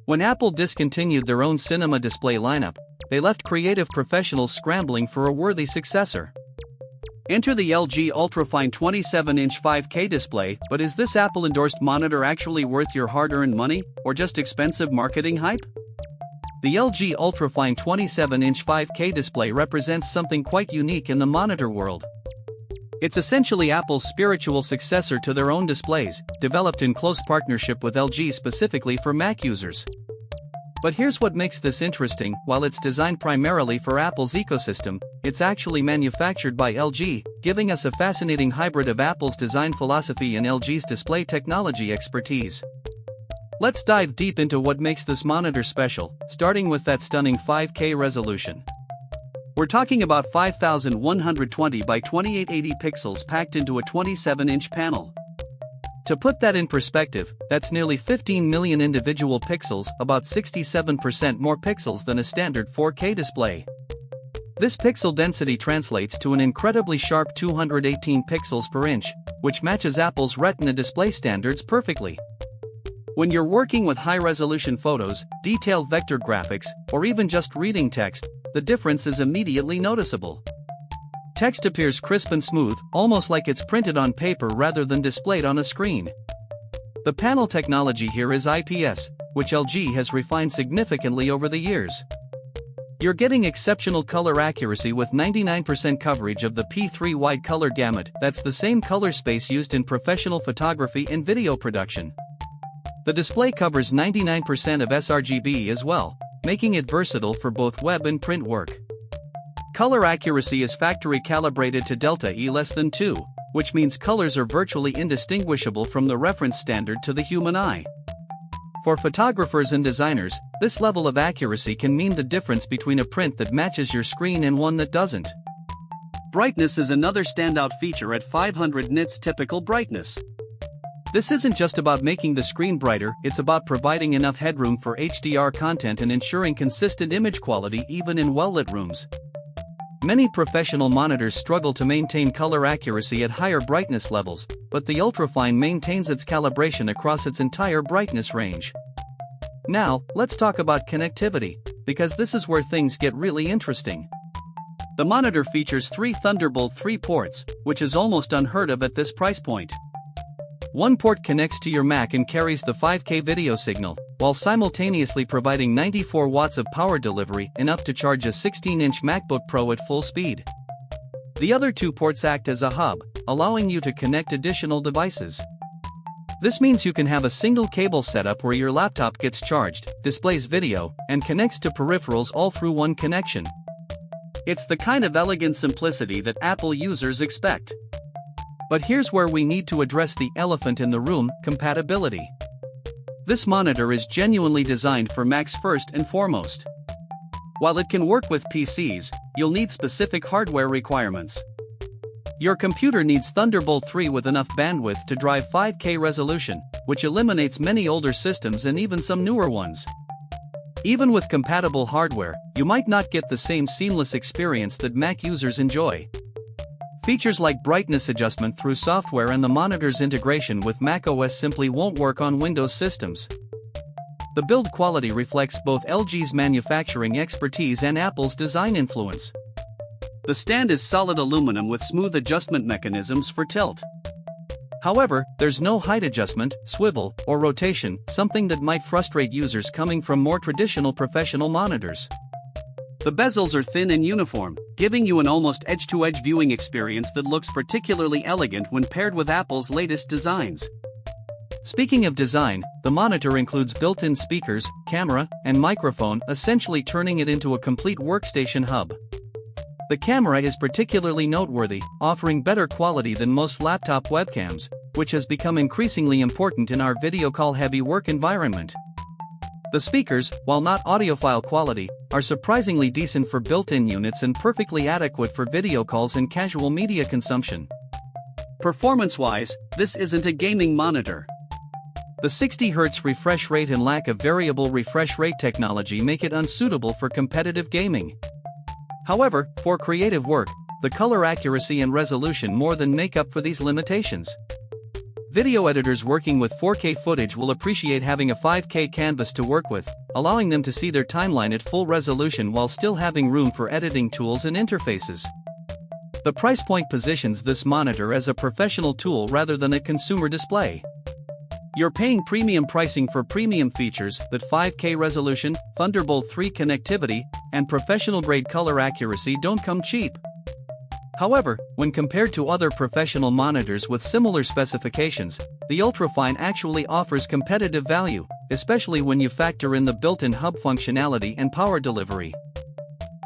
When Apple discontinued their own cinema display lineup, they left creative professionals scrambling for a worthy successor. Enter the LG UltraFine 27-inch 5K display. But is this Apple-endorsed monitor actually worth your hard-earned money, or just expensive marketing hype? The LG UltraFine 27-inch 5K display represents something quite unique in the monitor world. It's essentially Apple's spiritual successor to their own displays, developed in close partnership with LG specifically for Mac users. But here's what makes this interesting: while it's designed primarily for Apple's ecosystem, it's actually manufactured by LG, giving us a fascinating hybrid of Apple's design philosophy and LG's display technology expertise. Let's dive deep into what makes this monitor special, starting with that stunning 5K resolution. We're talking about 5,120 by 2880 pixels packed into a 27-inch panel. To put that in perspective, that's nearly 15 million individual pixels, about 67% more pixels than a standard 4K display. This pixel density translates to an incredibly sharp 218 pixels per inch, which matches Apple's Retina display standards perfectly. When you're working with high-resolution photos, detailed vector graphics, or even just reading text, the difference is immediately noticeable. Text appears crisp and smooth, almost like it's printed on paper rather than displayed on a screen. The panel technology here is IPS, which LG has refined significantly over the years. You're getting exceptional color accuracy with 99% coverage of the P3 wide color gamut. That's the same color space used in professional photography and video production. The display covers 99% of sRGB as well, making it versatile for both web and print work. Color accuracy is factory calibrated to delta E less than 2, which means colors are virtually indistinguishable from the reference standard to the human eye. For photographers and designers, this level of accuracy can mean the difference between a print that matches your screen and one that doesn't. Brightness is another standout feature at 500 nits typical brightness. This isn't just about making the screen brighter, it's about providing enough headroom for HDR content and ensuring consistent image quality even in well-lit rooms. Many professional monitors struggle to maintain color accuracy at higher brightness levels, but the UltraFine maintains its calibration across its entire brightness range. Now, let's talk about connectivity, because this is where things get really interesting. The monitor features 3 Thunderbolt 3 ports, which is almost unheard of at this price point. One port connects to your Mac and carries the 5K video signal, while simultaneously providing 94 watts of power delivery, enough to charge a 16-inch MacBook Pro at full speed. The other 2 ports act as a hub, allowing you to connect additional devices. This means you can have a single cable setup where your laptop gets charged, displays video, and connects to peripherals all through one connection. It's the kind of elegant simplicity that Apple users expect. But here's where we need to address the elephant in the room: compatibility. This monitor is genuinely designed for Macs first and foremost. While it can work with PCs, you'll need specific hardware requirements. Your computer needs Thunderbolt 3 with enough bandwidth to drive 5K resolution, which eliminates many older systems and even some newer ones. Even with compatible hardware, you might not get the same seamless experience that Mac users enjoy. Features like brightness adjustment through software and the monitor's integration with macOS simply won't work on Windows systems. The build quality reflects both LG's manufacturing expertise and Apple's design influence. The stand is solid aluminum with smooth adjustment mechanisms for tilt. However, there's no height adjustment, swivel, or rotation, something that might frustrate users coming from more traditional professional monitors. The bezels are thin and uniform, giving you an almost edge-to-edge viewing experience that looks particularly elegant when paired with Apple's latest designs. Speaking of design, the monitor includes built-in speakers, camera, and microphone, essentially turning it into a complete workstation hub. The camera is particularly noteworthy, offering better quality than most laptop webcams, which has become increasingly important in our video call-heavy work environment. The speakers, while not audiophile quality, are surprisingly decent for built-in units and perfectly adequate for video calls and casual media consumption. Performance-wise, this isn't a gaming monitor. The 60Hz refresh rate and lack of variable refresh rate technology make it unsuitable for competitive gaming. However, for creative work, the color accuracy and resolution more than make up for these limitations. Video editors working with 4K footage will appreciate having a 5K canvas to work with, allowing them to see their timeline at full resolution while still having room for editing tools and interfaces. The price point positions this monitor as a professional tool rather than a consumer display. You're paying premium pricing for premium features that 5K resolution, Thunderbolt 3 connectivity, and professional-grade color accuracy don't come cheap. However, when compared to other professional monitors with similar specifications, the UltraFine actually offers competitive value, especially when you factor in the built-in hub functionality and power delivery.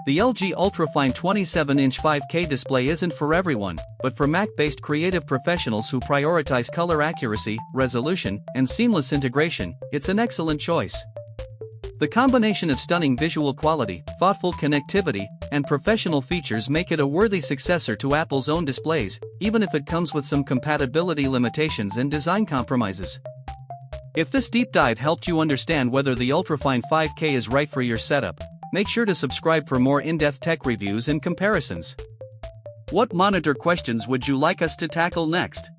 The LG UltraFine 27-inch 5K display isn't for everyone, but for Mac-based creative professionals who prioritize color accuracy, resolution, and seamless integration, it's an excellent choice. The combination of stunning visual quality, thoughtful connectivity, and professional features make it a worthy successor to Apple's own displays, even if it comes with some compatibility limitations and design compromises. If this deep dive helped you understand whether the UltraFine 5K is right for your setup, make sure to subscribe for more in-depth tech reviews and comparisons. What monitor questions would you like us to tackle next?